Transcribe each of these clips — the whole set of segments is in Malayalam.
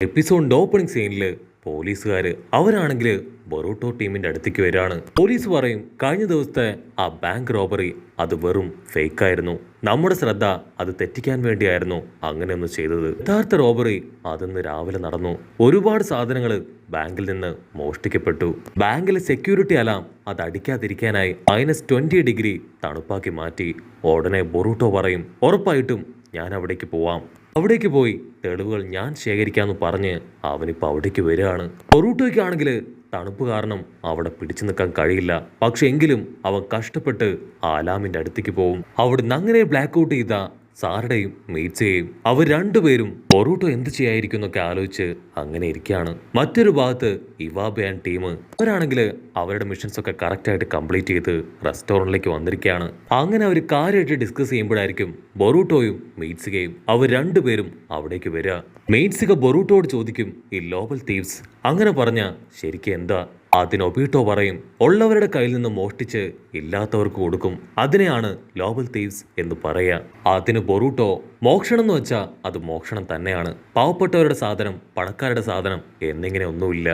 എപ്പിസോഡിന്റെ ഓപ്പണിംഗ് സീനില് പോലീസുകാര് അവരാണെങ്കിൽ ബൊറൂട്ടോ ടീമിന്റെ അടുത്തേക്ക് വരികയാണ്. പോലീസ് പറയും കഴിഞ്ഞ ദിവസത്തെ ആ ബാങ്ക് റോബറി അത് വെറും ഫേക്ക് ആയിരുന്നു, നമ്മുടെ ശ്രദ്ധ അത് തെറ്റിക്കാൻ വേണ്ടിയായിരുന്നു അങ്ങനെയൊന്ന് ചെയ്തത്. യഥാർത്ഥ റോബറി അതിന്ന് രാവിലെ നടന്നു. ഒരുപാട് സാധനങ്ങൾ ബാങ്കിൽ നിന്ന് മോഷ്ടിക്കപ്പെട്ടു. ബാങ്കിലെ സെക്യൂരിറ്റി അലാം അത് അടിക്കാതിരിക്കാനായി -20 ഡിഗ്രി തണുപ്പാക്കി മാറ്റി. ഉടനെ ബൊറൂട്ടോ പറയും ഉറപ്പായിട്ടും ഞാൻ അവിടേക്ക് പോവാം, അവിടേക്ക് പോയി തെളിവുകൾ ഞാൻ ശേഖരിക്കാമെന്ന് പറഞ്ഞ് അവനിപ്പോൾ അവിടേക്ക് വരികയാണ്. ബൊറൂട്ടോയ്ക്കാണെങ്കിൽ തണുപ്പ് കാരണം അവിടെ പിടിച്ചു നിൽക്കാൻ കഴിയില്ല. പക്ഷെ എങ്കിലും അവൻ കഷ്ടപ്പെട്ട് ആ അലാമിന്റെ അടുത്തേക്ക് പോവും. അവിടുന്ന് അങ്ങനെ ബ്ലാക്ക് ഔട്ട് ചെയ്ത സാറുടെയും മീറ്റ്സയെയും അവർ രണ്ടുപേരും ബൊറൂട്ടോ എന്ത് ചെയ്യായിരിക്കും എന്നൊക്കെ ആലോചിച്ച് അങ്ങനെ ഇരിക്കുകയാണ്. മറ്റൊരു ഭാഗത്ത് ഇവാബെ ആൻഡ് ടീം അവരാണെങ്കിൽ അവരുടെ മിഷൻസ് ഒക്കെ കറക്റ്റായിട്ട് കംപ്ലീറ്റ് ചെയ്ത് റെസ്റ്റോറൻറ്റിലേക്ക് വന്നിരിക്കുകയാണ്. അങ്ങനെ അവർ കാര്യമായിട്ട് ഡിസ്കസ് ചെയ്യുമ്പോഴായിരിക്കും ബൊറൂട്ടോയും മീറ്റ്സികയും അവർ രണ്ടുപേരും അവിടേക്ക് വരിക. മീറ്റ്സിക ബൊറൂട്ടോയോട് ചോദിക്കും ഈ ലോബൽ തീവ്സ് അങ്ങനെ പറഞ്ഞ ശരിക്കും എന്താ? അതിന് ഒബീട്ടോ പറയും ഉള്ളവരുടെ കയ്യിൽ നിന്ന് മോഷ്ടിച്ച് ഇല്ലാത്തവർക്ക് കൊടുക്കും, അതിനെയാണ് ലോബൽ തീവ്സ് എന്ന് പറയാ. അതിന് ബൊറൂട്ടോ മോഷണം എന്ന് വെച്ചാൽ അത് മോഷണം തന്നെയാണ്, പാവപ്പെട്ടവരുടെ സാധനം പണക്കാരുടെ സാധനം എന്നിങ്ങനെ ഒന്നുമില്ല.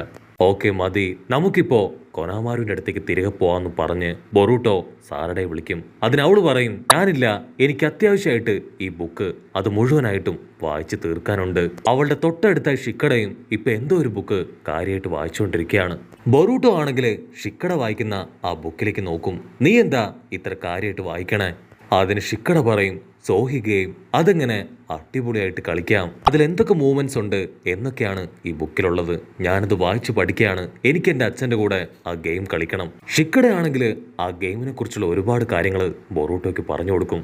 ഓക്കെ മതി, നമുക്കിപ്പോ കൊനാമാരുവിന്റെ അടുത്തേക്ക് തിരികെ പോവാന്ന് പറഞ്ഞ് ബൊറൂട്ടോ സാറടെ വിളിക്കും. അതിന് അവള് പറയും ഞാനില്ല, എനിക്ക് അത്യാവശ്യമായിട്ട് ഈ ബുക്ക് അത് മുഴുവനായിട്ടും വായിച്ചു തീർക്കാനുണ്ട്. അവളുടെ തൊട്ടടുത്തായി ഷിക്കടയും ഇപ്പൊ എന്തോ ഒരു ബുക്ക് കാര്യമായിട്ട് വായിച്ചുകൊണ്ടിരിക്കുകയാണ്. ബൊറൂട്ടോ ആണെങ്കിൽ ഷിക്കട വായിക്കുന്ന ആ ബുക്കിലേക്ക് നോക്കും. നീ എന്താ ഇത്ര കാര്യമായിട്ട് വായിക്കണേ? അതിന് ഷിക്കട പറയും സോഹി ഗെയിം അതെങ്ങനെ അടിപൊളിയായിട്ട് കളിക്കാം, അതിൽ എന്തൊക്കെ മൂവ്മെന്റ്സ് ഉണ്ട് എന്നൊക്കെയാണ് ഈ ബുക്കിലുള്ളത്, ഞാനത് വായിച്ചു പഠിക്കുകയാണ്, എനിക്ക് എൻ്റെ അച്ഛൻ്റെ കൂടെ ആ ഗെയിം കളിക്കണം. ഷിക്കടയാണെങ്കിൽ ആ ഗെയിമിനെ കുറിച്ചുള്ള ഒരുപാട് കാര്യങ്ങൾ ബൊറൂട്ടോയ്ക്ക് പറഞ്ഞു കൊടുക്കും.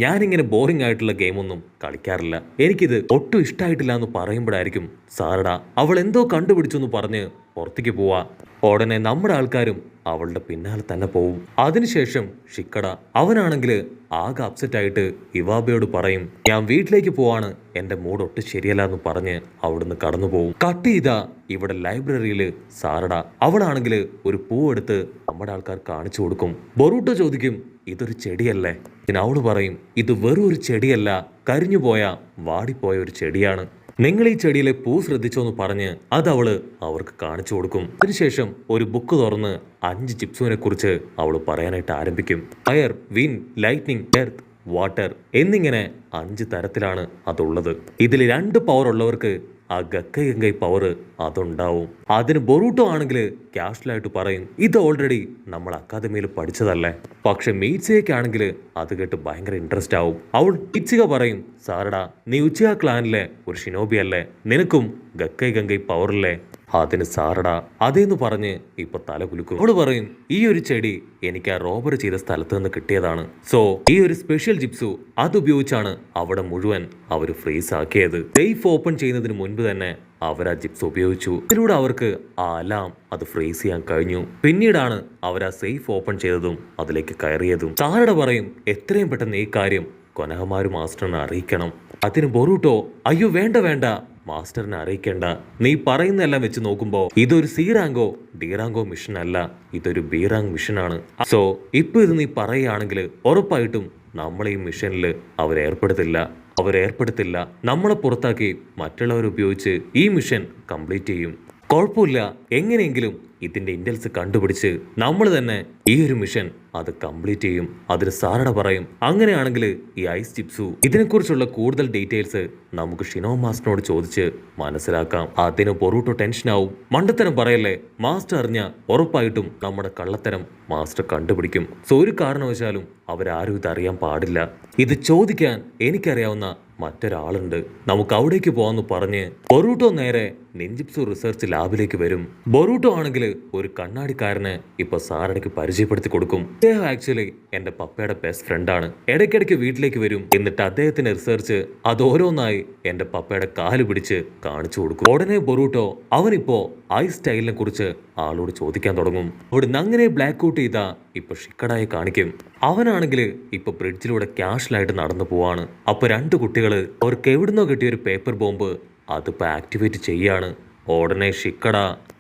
ഞാനിങ്ങനെ ബോറിംഗ് ആയിട്ടുള്ള ഗെയിമൊന്നും കളിക്കാറില്ല, എനിക്കിത് ഒട്ടും ഇഷ്ടമായിട്ടില്ല എന്ന് പറയുമ്പോഴായിരിക്കും സാറടാ അവൾ എന്തോ കണ്ടുപിടിച്ചു എന്ന് പറഞ്ഞ് പുറത്തേക്ക് പോവാ. ഉടനെ നമ്മുടെ ആൾക്കാരും അവളുടെ പിന്നാലെ തന്നെ പോവും. അതിനുശേഷം ഷിക്കട അവനാണെങ്കിൽ ആകെ അപ്സെറ്റ് ആയിട്ട് ഇവാബയോട് പറയും ഞാൻ വീട്ടിലേക്ക് പോവാണ്, എന്റെ മൂഡ് ഒട്ടും ശരിയല്ല എന്ന് പറഞ്ഞ് അവിടുന്ന് കടന്നു പോവും. കട്ട് ചെയ്താ ഇവിടെ ലൈബ്രറിയില് സാറട അവളാണെങ്കിൽ ഒരു പൂവെടുത്ത് നമ്മുടെ ആൾക്കാർ കാണിച്ചു കൊടുക്കും. ബൊറൂട്ടോ ചോദിക്കും ഇതൊരു ചെടിയല്ലേ? പിന്നെ അവള് പറയും ഇത് വെറും ഒരു ചെടിയല്ല, കരിഞ്ഞുപോയ വാടിപ്പോയ ഒരു ചെടിയാണ്, നിങ്ങൾ ഈ ചെടിയിലെ പൂ ശ്രദ്ധിച്ചോന്ന് പറഞ്ഞ് അത് അവള് അവർക്ക് കാണിച്ചു കൊടുക്കും. അതിനുശേഷം ഒരു ബുക്ക് തുറന്ന് 5 ചിപ്സിനെ കുറിച്ച് അവള് പറയാനായിട്ട് ആരംഭിക്കും. Fire, wind, lightning, earth, water എന്നിങ്ങനെ 5 തരത്തിലാണ് അതുള്ളത്. ഇതിൽ 2 പവർ ഉള്ളവർക്ക് ആ ഗക്കൈ പവർ അതുണ്ടാവും. അതിന് ബൊറൂട്ടോ ആണെങ്കിൽ ക്യാഷ്വലായിട്ട് പറയും ഇത് ഓൾറെഡി നമ്മൾ അക്കാദമിയിൽ പഠിച്ചതല്ലേ. പക്ഷെ മീറ്റ്സികയ്ക്കാണെങ്കിൽ അത് കേട്ട് ഭയങ്കര ഇൻട്രസ്റ്റ് ആവും. അവൾ മീറ്റ്സിക പറയും സാറടാ നീ ഉച്ചിയ ക്ലാനിലെ ഒരു ഷിനോബി അല്ലേ, നിനക്കും ഗക്കൈ പവറില്ലേ? അതിന് സാറടാ അതേന്ന് പറഞ്ഞ് ഇപ്പൊ തല കുലുക്കും. അവള് പറയും ഈ ഒരു ചെടി എനിക്ക് ആ റോബറി ചെയ്ത സ്ഥലത്ത് നിന്ന് കിട്ടിയതാണ്, സോ ഈ ഒരു സ്പെഷ്യൽ ജിപ്സു അതുപയോഗിച്ചാണ് അവിടെ മുഴുവൻ അവർ ഫ്രീസ് ആക്കിയത്. സേഫ് ഓപ്പൺ ചെയ്യുന്നതിന് മുൻപ് തന്നെ അവർ ആ ജിപ്സ് ഉപയോഗിച്ചു. ഇതിലൂടെ അവർക്ക് ആ അലാം അത് ഫ്രീസ് ചെയ്യാൻ കഴിഞ്ഞു. പിന്നീടാണ് അവർ ആ സേഫ് ഓപ്പൺ ചെയ്തതും അതിലേക്ക് കയറിയതും. സാറട പറയും എത്രയും പെട്ടെന്ന് ഈ കാര്യം കൊനഹമാരു മാസ്റ്ററിനെ അറിയിക്കണം. അതിന് ബൊറൂട്ടോ അയ്യോ വേണ്ട മാസ്റ്ററിനെ അറിയിക്കേണ്ട, നീ പറയുന്നതെല്ലാം വെച്ച് നോക്കുമ്പോ ഇതൊരു സി റാങ്കോ ഡി റാങ്കോ മിഷൻ അല്ല, ഇതൊരു ബി റാങ്ക് മിഷനാണ്. സോ ഇപ്പൊ ഇത് നീ പറയുകയാണെങ്കിൽ ഉറപ്പായിട്ടും നമ്മളെ ഈ മിഷനിൽ അവരേർപ്പെടുത്തില്ല, നമ്മളെ പുറത്താക്കി മറ്റുള്ളവർ ഉപയോഗിച്ച് ഈ മിഷൻ കംപ്ലീറ്റ് ചെയ്യും. കുഴപ്പമില്ല, എങ്ങനെയെങ്കിലും ഇതിന്റെ ഇന്റൽസ് കണ്ടുപിടിച്ച് നമ്മൾ തന്നെ ഈ ഒരു മിഷൻ അത് കംപ്ലീറ്റ് ചെയ്യും. അതിന് സാറട പറയും അങ്ങനെയാണെങ്കിൽ ഈ ഐസ് ചിപ്സു ഇതിനെക്കുറിച്ചുള്ള കൂടുതൽ ഡീറ്റെയിൽസ് നമുക്ക് ഷിനോ മാസ്റ്ററിനോട് ചോദിച്ച് മനസ്സിലാക്കാം. അതിന് ബൊറൂട്ടോ ടെൻഷനാവും. മണ്ടത്തരം പറയല്ലേ, മാസ്റ്റർ അറിഞ്ഞ ഉറപ്പായിട്ടും നമ്മുടെ കള്ളത്തരം മാസ്റ്റർ കണ്ടുപിടിക്കും. സോ ഒരു കാരണവശാലും അവരാരും ഇതറിയാൻ പാടില്ല. ഇത് ചോദിക്കാൻ എനിക്കറിയാവുന്ന മറ്റൊരാളുണ്ട്, നമുക്ക് അവിടേക്ക് പോവാന്ന് പറഞ്ഞ് ബൊറൂട്ടോ നേരെ നിൻജിപ്സു റിസർച്ച് ലാബിലേക്ക് വരും. ബൊറൂട്ടോ ആണെങ്കിൽ ഒരു കണ്ണാടിക്കാരനെ ഇപ്പൊ സാറടയ്ക്ക് പരിചയപ്പെടുത്തി കൊടുക്കും. അദ്ദേഹം ആക്ച്വലി എന്റെ പപ്പയുടെ ബെസ്റ്റ് ഫ്രണ്ടാണ്, ഇടയ്ക്കിടയ്ക്ക് വീട്ടിലേക്ക് വരും, എന്നിട്ട് അദ്ദേഹത്തിന്റെ റിസർച്ച് അത് ഓരോന്നായി എന്റെ പപ്പയുടെ കാല് പിടിച്ച് കാണിച്ചു കൊടുക്കും. ഉടനെ ബൊറൂട്ടോ അവനിപ്പോ ഐ സ്റ്റൈലിനെ കുറിച്ച് ആളോട് ചോദിക്കാൻ തുടങ്ങും. അവിടുന്ന് അങ്ങനെ ബ്ലാക്ക് ഔട്ട് ചെയ്താ ഇപ്പൊ ഷിക്കടായി കാണിക്കും. അവനാണെങ്കിൽ ഇപ്പൊ ബ്രിഡ്ജിലൂടെ ക്യാഷ്വലായിട്ട് നടന്നു പോവാണ്. അപ്പൊ 2 കുട്ടികള് അവർക്ക് എവിടുന്നോ കിട്ടിയ ഒരു പേപ്പർ ബോംബ് അതിപ്പോ ആക്ടിവേറ്റ് ചെയ്യാണ്. ഉടനെ ഷിക്കട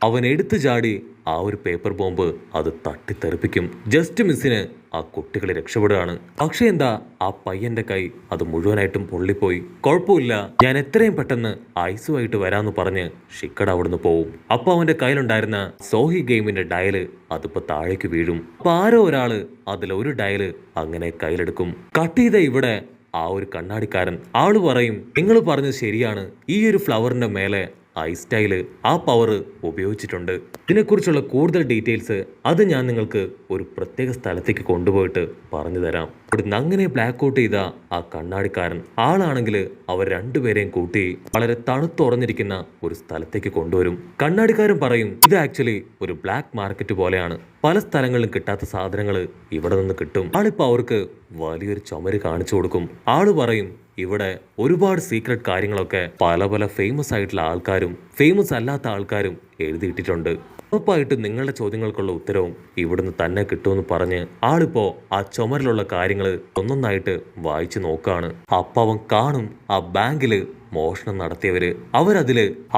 അവൻ എടുത്തു ചാടി ആ ഒരു പേപ്പർ ബോംബ് അത് തട്ടിത്തെറിപ്പിക്കും. ജസ്റ്റ് മിസ്സിന് ആ കുട്ടികളെ രക്ഷപ്പെടുകയാണ്. പക്ഷെ എന്താ, ആ പയ്യന്റെ കൈ അത് മുഴുവനായിട്ടും പൊള്ളിപ്പോയി. കുഴപ്പമില്ല, ഞാൻ എത്രയും പെട്ടെന്ന് ഐസുമായിട്ട് വരാന്ന് പറഞ്ഞ് ഷിക്കട അവിടുന്ന് പോവും. അപ്പൊ അവന്റെ കയ്യിലുണ്ടായിരുന്ന സോഹി ഗെയിമിന്റെ ഡയല് അതിപ്പോ താഴേക്ക് വീഴും. അപ്പൊ ആരോ ഒരാള് അതിലൊരു ഡയല് അങ്ങനെ കയ്യിലെടുക്കും. കട്ട് ചെയ്ത ഇവിടെ ആ ഒരു കണ്ണാടിക്കാരൻ ആള് പറയും, നിങ്ങൾ പറഞ്ഞത് ശരിയാണ്, ഈ ഒരു ഫ്ലവറിന്റെ മേലെ ഐസ്റ്റൈല് ആ പവർ ഉപയോഗിച്ചിട്ടുണ്ട്. ഇതിനെക്കുറിച്ചുള്ള കൂടുതൽ ഡീറ്റെയിൽസ് അത് ഞാൻ നിങ്ങൾക്ക് ഒരു പ്രത്യേക സ്ഥലത്തേക്ക് കൊണ്ടുപോയിട്ട് പറഞ്ഞു തരാം. ഇവിടുന്ന് അങ്ങനെ ബ്ലാക്ക് ഔട്ട് ചെയ്ത ആ കണ്ണാടിക്കാരൻ ആളാണെങ്കിൽ അവർ രണ്ടുപേരെയും കൂട്ടി വളരെ തണുത്തുറഞ്ഞിരിക്കുന്ന ഒരു സ്ഥലത്തേക്ക് കൊണ്ടുവരും. കണ്ണാടിക്കാരൻ പറയും, ഇത് ആക്ച്വലി ഒരു ബ്ലാക്ക് മാർക്കറ്റ് പോലെയാണ്, പല സ്ഥലങ്ങളിലും കിട്ടാത്ത സാധനങ്ങൾ ഇവിടെ നിന്ന് കിട്ടും. ആളിപ്പോ അവർക്ക് വലിയൊരു ചുമര് കാണിച്ചു കൊടുക്കും. ആള് പറയും, ഇവിടെ ഒരുപാട് സീക്രട്ട് കാര്യങ്ങളൊക്കെ പല പല ഫേമസ് ആയിട്ടുള്ള ആൾക്കാരും ഫേമസ് അല്ലാത്ത ആൾക്കാരും എഴുതിയിട്ടിട്ടുണ്ട്. ഉറപ്പായിട്ടും നിങ്ങളുടെ ചോദ്യങ്ങൾക്കുള്ള ഉത്തരവും ഇവിടുന്ന് തന്നെ കിട്ടുമെന്ന് പറഞ്ഞ് ആളിപ്പോ ആ ചുമരിലുള്ള കാര്യങ്ങൾ ഒന്നൊന്നായിട്ട് വായിച്ചു നോക്കാണ്. അപ്പൊ അവൻ കാണും, ആ ബാങ്കില് മോഷണം നടത്തിയവര്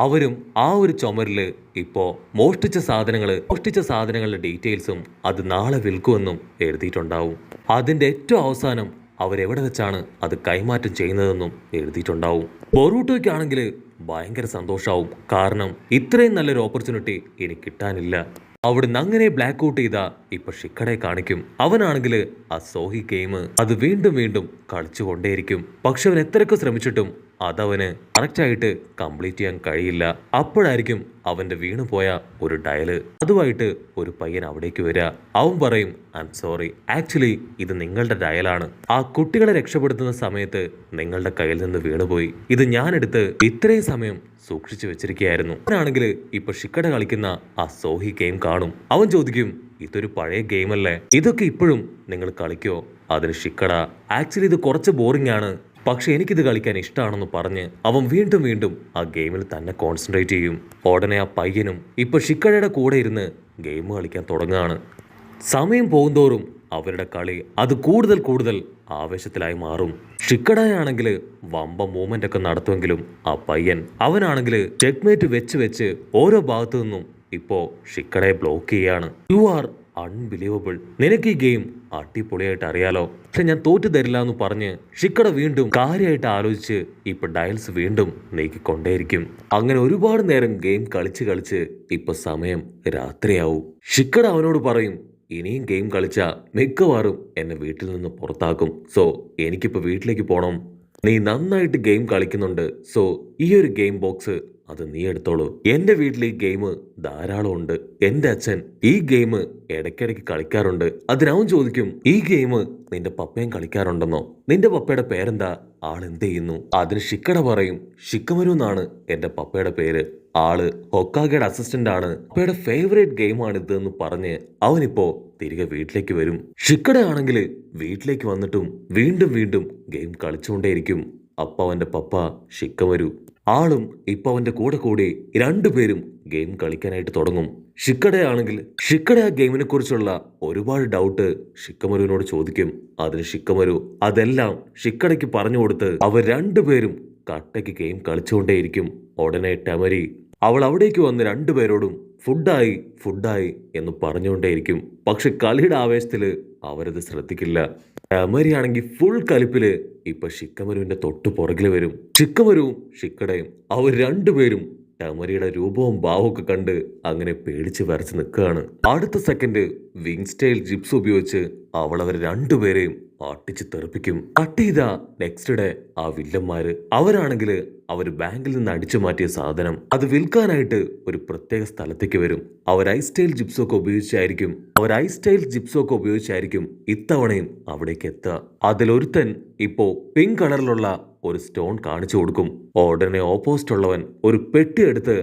അവരും ആ ഒരു ചുമരില് ഇപ്പോ മോഷ്ടിച്ച സാധനങ്ങളുടെ ഡീറ്റെയിൽസും അത് നാളെ വിൽക്കുമെന്നും എഴുതിയിട്ടുണ്ടാവും. അതിന്റെ ഏറ്റവും അവസാനം അവരെവിടെ വെച്ചാണ് അത് കൈമാറ്റം ചെയ്യുന്നതെന്നും എഴുതിയിട്ടുണ്ടാവും. ബൊറൂട്ടോയ്ക്കാണെങ്കിൽ ഭയങ്കര സന്തോഷാവും. കാരണം ഇത്രയും നല്ലൊരു ഓപ്പർച്യൂണിറ്റി ഇനി കിട്ടാനില്ല. അവിടുന്ന് അങ്ങനെ ബ്ലാക്ക് ഔട്ട് ചെയ്ത ഇപ്പൊ ഷിക്കടെ കാണിക്കും. അവനാണെങ്കിൽ ആ സോഹി ഗെയിം അത് വീണ്ടും വീണ്ടും കളിച്ചുകൊണ്ടേയിരിക്കും. പക്ഷെ അവൻ എത്രയൊക്കെ ശ്രമിച്ചിട്ടും അതവന് കറക്റ്റായിട്ട് കംപ്ലീറ്റ് ചെയ്യാൻ കഴിയില്ല. അപ്പോഴായിരിക്കും അവന്റെ വീണുപോയ ഒരു ഡയല് അതുമായിട്ട് ഒരു പയ്യൻ അവിടേക്ക് വരിക. അവൻ പറയും, ഐ എം സോറി, ആക്ച്വലി ഇത് നിങ്ങളുടെ ഡയലാണ്. ആ കുട്ടികളെ രക്ഷപ്പെടുത്തുന്ന സമയത്ത് നിങ്ങളുടെ കയ്യിൽ നിന്ന് വീണുപോയി. ഇത് ഞാനെടുത്ത് ഇത്രയും സമയം സൂക്ഷിച്ചു വെച്ചിരിക്കുകയായിരുന്നു. അവനാണെങ്കിൽ ഇപ്പൊ ഷിക്കട കളിക്കുന്ന ആ സോഹി ഗെയിം കാണും. അവൻ ചോദിക്കും, ഇതൊരു പഴയ ഗെയിം അല്ലേ, ഇതൊക്കെ ഇപ്പോഴും നിങ്ങൾ കളിക്കോ? അതിന് ഷിക്കട, ആക്ച്വലി ഇത് കുറച്ച് ബോറിംഗ് ആണ്, പക്ഷെ എനിക്കിത് കളിക്കാൻ ഇഷ്ടമാണെന്ന് പറഞ്ഞ് അവൻ വീണ്ടും വീണ്ടും ആ ഗെയിമിൽ തന്നെ കോൺസെൻട്രേറ്റ് ചെയ്യും. ഉടനെ ആ പയ്യനും ഇപ്പൊ ഷിക്കടയുടെ കൂടെ ഇരുന്ന് ഗെയിം കളിക്കാൻ തുടങ്ങുകയാണ്. സമയം പോകുന്തോറും അവരുടെ കളി അത് കൂടുതൽ ആവേശത്തിലായി മാറും. ഷിക്കടയാണെങ്കിൽ വമ്പ മൂവ്മെന്റ് ഒക്കെ നടത്തുമെങ്കിലും ആ പയ്യൻ അവനാണെങ്കിൽ ചെക്ക്മേറ്റ് വെച്ച് ഓരോ ഭാഗത്തു നിന്നും ഇപ്പോ ഷിക്കടയെ ബ്ലോക്ക് ചെയ്യാണ്. യു ആർ അൺബിലീവബിൾ, നിനക്ക് ഈ ഗെയിം അടിപൊളിയായിട്ട് അറിയാലോ, പക്ഷെ ഞാൻ തോറ്റു തരില്ല എന്ന് പറഞ്ഞ് ഷിക്കട വീണ്ടും കാര്യമായിട്ട് ആലോചിച്ച് ഇപ്പൊ ഡയൽസ് വീണ്ടും നീക്കിക്കൊണ്ടേയിരിക്കും. അങ്ങനെ ഒരുപാട് നേരം ഗെയിം കളിച്ച് ഇപ്പൊ സമയം രാത്രിയാവും. ഷിക്കട അവനോട് പറയും, ഇനിയും ഗെയിം കളിച്ചാ മിക്കവാറും എന്നെ വീട്ടിൽ നിന്ന് പുറത്താക്കും. സോ എനിക്കിപ്പോ വീട്ടിലേക്ക് പോണം. നീ നന്നായിട്ട് ഗെയിം കളിക്കുന്നുണ്ട്, സോ ഈ ഒരു ഗെയിം ബോക്സ് അത് നീ എടുത്തോളൂ. എന്റെ വീട്ടിൽ ഈ ഗെയിം ധാരാളം ഉണ്ട്. എന്റെ അച്ഛൻ ഈ ഗെയിം ഇടയ്ക്കിടയ്ക്ക് കളിക്കാറുണ്ട്. അതിനവൻ ചോദിക്കും, ഈ ഗെയിം നിന്റെ പപ്പയും കളിക്കാറുണ്ടെന്നോ? നിന്റെ പപ്പയുടെ പേരെന്താ? ആളെന്ത് ചെയ്യുന്നു? അതിന് ഷിക്കട പറയും, ഷിക്കമരു എന്നാണ് എന്റെ പപ്പയുടെ പേര്. ആള് ഹൊക്കാഗയുടെ അസിസ്റ്റന്റ് ആണ്. പപ്പയുടെ ഫേവറേറ്റ് ഗെയിമാണിത് എന്ന് പറഞ്ഞ് അവനിപ്പോ തിരികെ വീട്ടിലേക്ക് വരും. ഷിക്കട ആണെങ്കിൽ വീട്ടിലേക്ക് വന്നിട്ടും വീണ്ടും ഗെയിം കളിച്ചുകൊണ്ടേയിരിക്കും. അപ്പൊ അവന്റെ പപ്പ ഷിക്കമരു ആളും ഇപ്പൊ അവന്റെ കൂടെ കൂടി രണ്ടുപേരും ഗെയിം കളിക്കാനായിട്ട് തുടങ്ങും. ഷിക്കട ആ ഗെയിമിനെ കുറിച്ചുള്ള ഒരുപാട് ഡൗട്ട് ഷിക്കമരുവിനോട് ചോദിക്കും. അതിന് ഷിക്കമരു അതെല്ലാം ഷിക്കടയ്ക്ക് പറഞ്ഞു കൊടുത്ത് അവർ രണ്ടുപേരും കട്ടയ്ക്ക് ഗെയിം കളിച്ചുകൊണ്ടേയിരിക്കും. ഉടനെ ടെമരി അവൾ അവിടേക്ക് വന്ന് രണ്ടുപേരോടും ഫുഡായി എന്ന് പറഞ്ഞുകൊണ്ടേയിരിക്കും. പക്ഷെ കളിയുടെ ആവേശത്തില് അവരത് ശ്രദ്ധിക്കില്ല. ടെമരി ആണെങ്കിൽ ഫുൾ കലിപ്പില് ഇപ്പൊ ഷിക്കമരുവിന്റെ തൊട്ടു പുറകില് വരും. ഷിക്കമരുവും ഷിക്കടയും അവർ രണ്ടുപേരും ടെമരിയുടെ രൂപവും ഭാവവും ഒക്കെ കണ്ട് അങ്ങനെ പേടിച്ച് വരച്ച് നിൽക്കുകയാണ്. അടുത്ത സെക്കൻഡ് വിങ് സ്റ്റൈൽ ജിപ്സ് ഉപയോഗിച്ച് അവൾ അവർ രണ്ടുപേരെയും അട്ടിച്ച് തെറിപ്പിക്കും. കട്ട് ചെയ്ത നെക്സ്റ്റ് ഡേ ആ വില്ലന്മാര് അവരാണെങ്കിൽ അവർ ബാങ്കിൽ നിന്ന് അടിച്ചു മാറ്റിയ സാധനം അത് വിൽക്കാനായിട്ട് ഒരു പ്രത്യേക സ്ഥലത്തേക്ക് വരും. അവർ ഐ സ്റ്റൈൽ ജിപ്സ് ഒക്കെ ഉപയോഗിച്ചായിരിക്കും ഇത്തവണയും അവിടേക്ക് എത്തുക. അതിലൊരുത്തൻ ഇപ്പോ പിങ്ക് കളറിലുള്ള ഒരു സ്റ്റോൺ കാണിച്ചു കൊടുക്കും. ഉടനെ ഓപ്പോസിറ്റ് ഉള്ളവൻ ഒരു പെട്ടി എടുത്ത്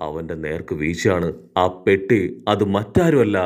അവന്റെ നേർക്ക് വീശാണ്. ആ പെട്ടി അത് മറ്റാരുമല്ല,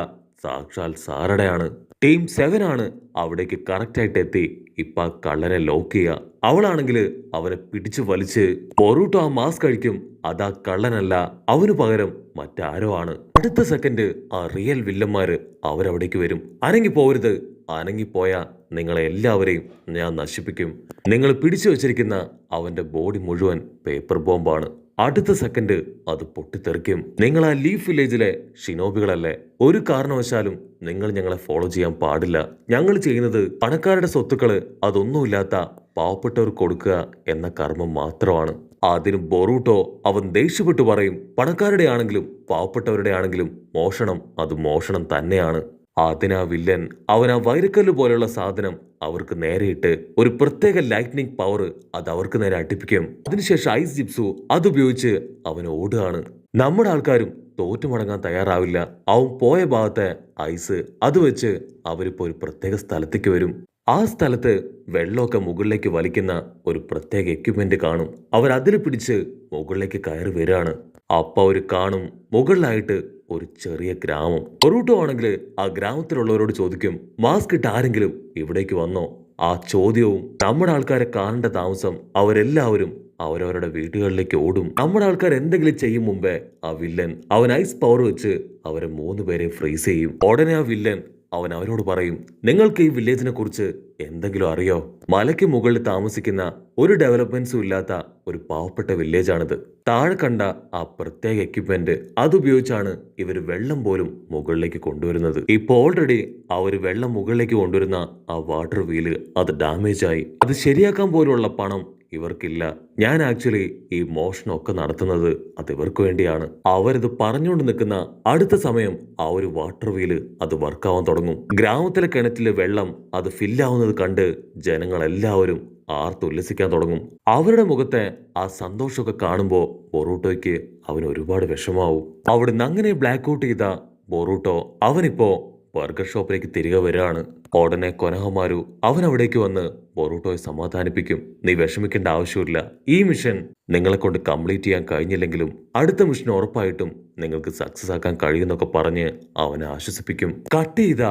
സാക്ഷാൽ സാറടയാണ്. ടീം 7 ആണ് അവിടേക്ക് കറക്റ്റായിട്ട് എത്തി ഇപ്പൊ കള്ളനെ ലോക്ക് ചെയ്യുക. അവളാണെങ്കിൽ അവനെ പിടിച്ചു വലിച്ച് ബൊറൂട്ടോ ആ മാസ്ക് കഴിക്കും. അതാ കള്ളനല്ല, അവനു പകരം മറ്റാരോ ആണ്. അടുത്ത സെക്കൻഡ് ആ റിയൽ വില്ലന്മാര് അവരവിടേക്ക് വരും. അനങ്ങിപ്പോവരുത്, അനങ്ങിപ്പോയാ നിങ്ങളെ എല്ലാവരെയും ഞാൻ നശിപ്പിക്കും. നിങ്ങൾ പിടിച്ചു വെച്ചിരിക്കുന്ന അവന്റെ ബോഡി മുഴുവൻ പേപ്പർ ബോംബാണ്. അടുത്ത സെക്കൻഡ് അത് പൊട്ടിത്തെറിക്കും. നിങ്ങൾ ആ ലീഫ് വില്ലേജിലെ ഷിനോബികളല്ലേ? ഒരു കാരണവശാലും നിങ്ങൾ ഞങ്ങളെ ഫോളോ ചെയ്യാൻ പാടില്ല. ഞങ്ങൾ ചെയ്യുന്നത് പണക്കാരുടെ സ്വത്തുക്കള് അതൊന്നുമില്ലാത്ത പാവപ്പെട്ടവർക്ക് കൊടുക്കുക എന്ന കർമ്മം മാത്രമാണ്. അതിന് ബൊറൂട്ടോ അവൻ ദേഷ്യപ്പെട്ടു പറയും, പണക്കാരുടെ ആണെങ്കിലും പാവപ്പെട്ടവരുടെ ആണെങ്കിലും മോഷണം അത് മോഷണം തന്നെയാണ്. അതിനാ വില്ലൻ അവൻ ആ വൈരക്കല്ല് പോലുള്ള സാധനം അവർക്ക് നേരെയിട്ട് ഒരു പ്രത്യേക ലൈറ്റ്നിങ് പവർ അത് അവർക്ക് നേരെ അടിപ്പിക്കും. അതിനുശേഷം ഐസ് ജിപ്സു അതുപയോഗിച്ച് അവൻ ഓടുകയാണ്. നമ്മുടെ ആൾക്കാരും തോറ്റുമടങ്ങാൻ തയ്യാറാവില്ല. അവൻ പോയ ഭാഗത്തെ ഐസ് അത് വെച്ച് അവരിപ്പോ ഒരു പ്രത്യേക സ്ഥലത്തേക്ക് വരും. ആ സ്ഥലത്ത് വെള്ളമൊക്കെ മുകളിലേക്ക് വലിക്കുന്ന ഒരു പ്രത്യേക എക്യുപ്മെന്റ് കാണും. അവർ അതിൽ പിടിച്ച് മുകളിലേക്ക് കയറി വരികയാണ്. അപ്പൊ അവർ കാണും മുകളിലായിട്ട് ഒരു ചെറിയ ഗ്രാമം. ബൊറൂട്ടോ ആണെങ്കിൽ ആ ഗ്രാമത്തിലുള്ളവരോട് ചോദിക്കും, മാസ്ക് ഇട്ട് ആരെങ്കിലും ഇവിടേക്ക് വന്നോ? ആ ചോദ്യവും നമ്മുടെ ആൾക്കാരെ കാണേണ്ട താമസം അവരെല്ലാവരും അവരവരുടെ വീടുകളിലേക്ക് ഓടും. നമ്മുടെ ആൾക്കാർ എന്തെങ്കിലും ചെയ്യും മുമ്പേ ആ വില്ലൻ അവൻ ഐസ് പവർ വെച്ച് അവരെ 3 പേരെ ഫ്രീസ് ചെയ്യും. ഉടനെ ആ വില്ലൻ അവൻ അവരോട് പറയും, നിങ്ങൾക്ക് ഈ വില്ലേജിനെ കുറിച്ച് എന്തെങ്കിലും അറിയോ? മലയ്ക്ക് മുകളിൽ താമസിക്കുന്ന ഒരു ഡെവലപ്മെന്റ്സും ഇല്ലാത്ത ഒരു പാവപ്പെട്ട വില്ലേജാണിത്. താഴെ കണ്ട ആ പ്രത്യേക എക്യുപ്മെന്റ് അതുപയോഗിച്ചാണ് ഇവർ വെള്ളം പോലും മുകളിലേക്ക് കൊണ്ടുവരുന്നത്. ഇപ്പൊ ഓൾറെഡി ആ ഒരു വെള്ളം മുകളിലേക്ക് കൊണ്ടുവരുന്ന ആ വാട്ടർ വീല് അത് ഡാമേജ് ആയി. അത് ശരിയാക്കാൻ പോലുള്ള പണം ഇവർക്കില്ല. ഞാൻ ആക്ച്വലി ഈ മോഷണമൊക്കെ നടത്തുന്നത് അത് ഇവർക്ക് വേണ്ടിയാണ്. അവരിത് പറഞ്ഞുകൊണ്ട് നിൽക്കുന്ന അടുത്ത സമയം ആ ഒരു വാട്ടർ വീല് അത് വർക്കാവാൻ തുടങ്ങും. ഗ്രാമത്തിലെ കിണറ്റിലെ വെള്ളം അത് ഫില്ലാവുന്നത് കണ്ട് ജനങ്ങളെല്ലാവരും ആർത്തുല്ലസിക്കാൻ തുടങ്ങും. അവരുടെ മുഖത്തെ ആ സന്തോഷമൊക്കെ കാണുമ്പോൾ ബൊറൂട്ടോയ്ക്ക് അവന് ഒരുപാട് വിഷമാവും. അവിടുന്ന് അങ്ങനെ ബ്ലാക്ക് ഔട്ട് ചെയ്ത ബൊറൂട്ടോ അവനിപ്പോ ബർഗർ ഷോപ്പിലേക്ക് തിരികെ വരികയാണ്. ഉടനെ കൊനഹമാരു അവൻ അവിടേക്ക് വന്ന് ബൊറൂട്ടോയെ സമാധാനിപ്പിക്കും. നീ വിഷമിക്കേണ്ട ആവശ്യമില്ല. ഈ മിഷൻ നിങ്ങളെ കൊണ്ട് കംപ്ലീറ്റ് ചെയ്യാൻ കഴിഞ്ഞില്ലെങ്കിലും അടുത്ത മിഷൻ ഉറപ്പായിട്ടും നിങ്ങൾക്ക് സക്സസ് ആക്കാൻ കഴിയുമെന്നൊക്കെ പറഞ്ഞ് അവനെ ആശ്വസിപ്പിക്കും. കട്ട് ചെയ്ത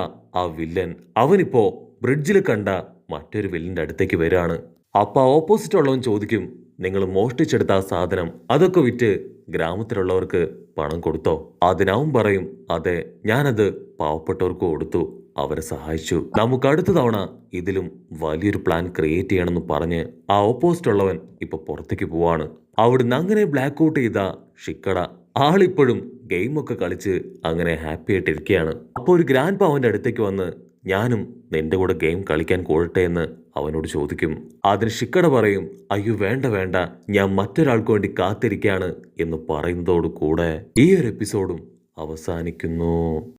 ആ വില്ലൻ അവനിപ്പോ ബ്രിഡ്ജിൽ കണ്ട മറ്റൊരു വില്ലന്റെ അടുത്തേക്ക് വരികയാണ്. അപ്പൊ ഓപ്പോസിറ്റ് ഉള്ളവൻ ചോദിക്കും, നിങ്ങൾ മോഷ്ടിച്ചെടുത്ത ആ സാധനം അതൊക്കെ വിറ്റ് ഗ്രാമത്തിലുള്ളവർക്ക് പണം കൊടുത്തോ? അതിനവൻ പറയും, അതെ, ഞാനത് പാവപ്പെട്ടവർക്ക് കൊടുത്തു, അവരെ സഹായിച്ചു. നമുക്ക് അടുത്ത തവണ ഇതിലും വലിയൊരു പ്ലാൻ ക്രിയേറ്റ് ചെയ്യണമെന്ന് പറഞ്ഞ് ആ ഓപ്പോസിറ്റ് ഉള്ളവൻ ഇപ്പൊ പുറത്തേക്ക് പോവാണ്. അവിടുന്ന് അങ്ങനെ ബ്ലാക്ക് ഔട്ട് ചെയ്ത ഷിക്കട ആളിപ്പോഴും ഗെയിമൊക്കെ കളിച്ച് അങ്ങനെ ഹാപ്പി ആയിട്ടിരിക്കുകയാണ്. അപ്പോൾ ഒരു ഗ്രാൻഡ് പാവന്റെ അടുത്തേക്ക് വന്ന്, ഞാനും നിന്റെ കൂടെ ഗെയിം കളിക്കാൻ കൂടട്ടെ എന്ന് അവനോട് ചോദിക്കും. അതിന് ഷിക്കട പറയും, അയ്യോ വേണ്ട വേണ്ട, ഞാൻ മറ്റൊരാൾക്ക് വേണ്ടി കാത്തിരിക്കുകയാണ് എന്ന് പറയുന്നതോടു കൂടെ ഈ ഒരു എപ്പിസോഡും അവസാനിക്കുന്നു.